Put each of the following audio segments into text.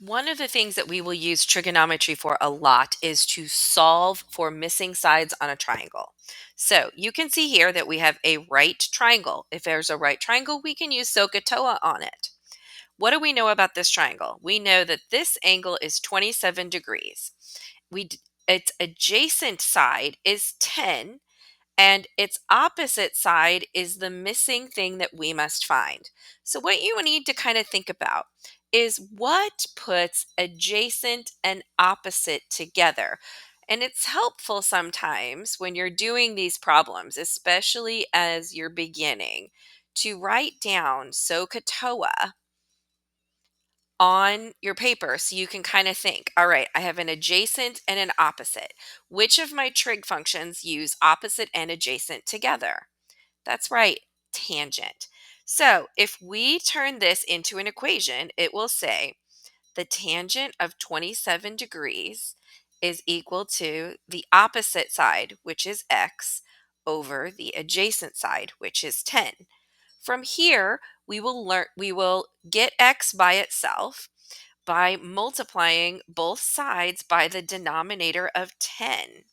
One of the things that we will use trigonometry for a lot is to solve for missing sides on a triangle. So you can see here that we have a right triangle. If there's a right triangle, we can use SOHCAHTOA on it. What do we know about this triangle? We know that this angle is 27 degrees. Its adjacent side is 10, and its opposite side is the missing thing that we must find. So, what you need to kind of think about is what puts adjacent and opposite together. And it's helpful sometimes when you're doing these problems, especially as you're beginning, to write down SOHCAHTOA on your paper so you can kind of think, all right, I have an adjacent and an opposite. Which of my trig functions use opposite and adjacent together? That's right, tangent. So if we turn this into an equation, it will say the tangent of 27 degrees is equal to the opposite side, which is x, over the adjacent side, which is 10. From here, we will get x by itself by multiplying both sides by the denominator of 10.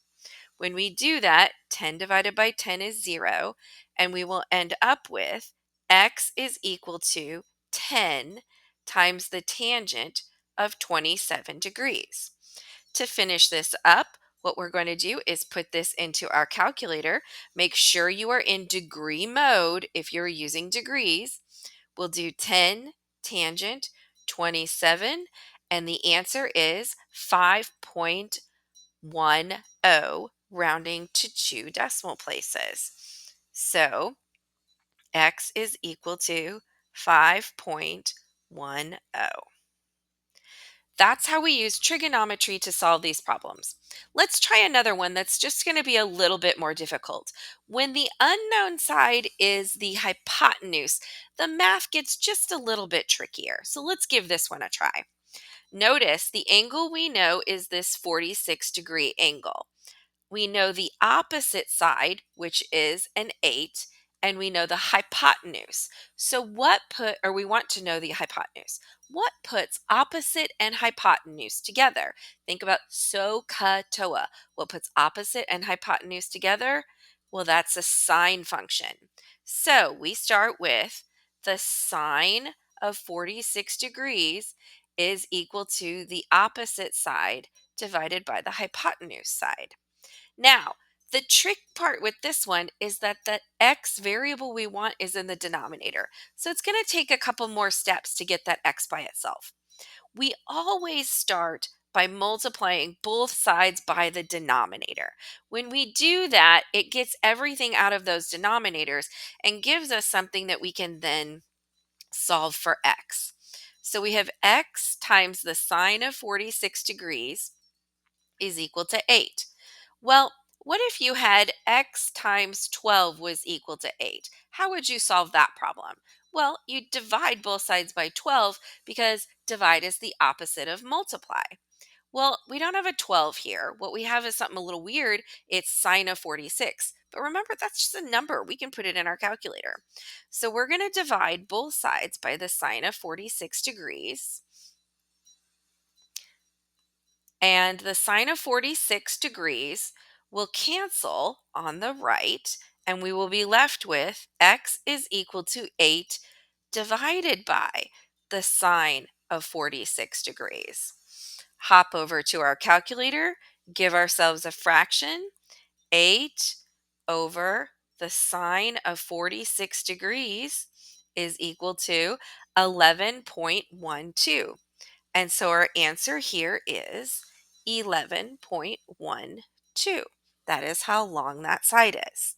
When we do that, 10 divided by 10 is 0, and we will end up with x is equal to 10 times the tangent of 27 degrees. To finish this up, what we're going to do is put this into our calculator. Make sure you are in degree mode if you're using degrees. We'll do 10 tangent 27, and the answer is 5.10, rounding to 2 decimal places. So x is equal to 5.10. That's how we use trigonometry to solve these problems. Let's try another one that's just going to be a little bit more difficult. When the unknown side is the hypotenuse, the math gets just a little bit trickier. So let's give this one a try. Notice the angle we know is this 46-degree angle. We know the opposite side, which is an 8, and we know the hypotenuse. So we want to know the hypotenuse. What puts opposite and hypotenuse together? Think about SOHCAHTOA. What puts opposite and hypotenuse together? Well, that's a sine function. So we start with the sine of 46 degrees is equal to the opposite side divided by the hypotenuse side. Now, the trick part with this one is that the x variable we want is in the denominator. So it's going to take a couple more steps to get that x by itself. We always start by multiplying both sides by the denominator. When we do that, it gets everything out of those denominators and gives us something that we can then solve for x. So we have x times the sine of 46 degrees is equal to 8. Well, what if you had x times 12 was equal to 8? How would you solve that problem? Well, you divide both sides by 12 because divide is the opposite of multiply. Well, we don't have a 12 here. What we have is something a little weird. It's sine of 46. But remember, that's just a number. We can put it in our calculator. So we're going to divide both sides by the sine of 46 degrees. And the sine of 46 degrees will cancel on the right, and we will be left with x is equal to 8 divided by the sine of 46 degrees. Hop over to our calculator, give ourselves a fraction. 8 over the sine of 46 degrees is equal to 11.12. And so our answer here is 11.12. That is how long that side is.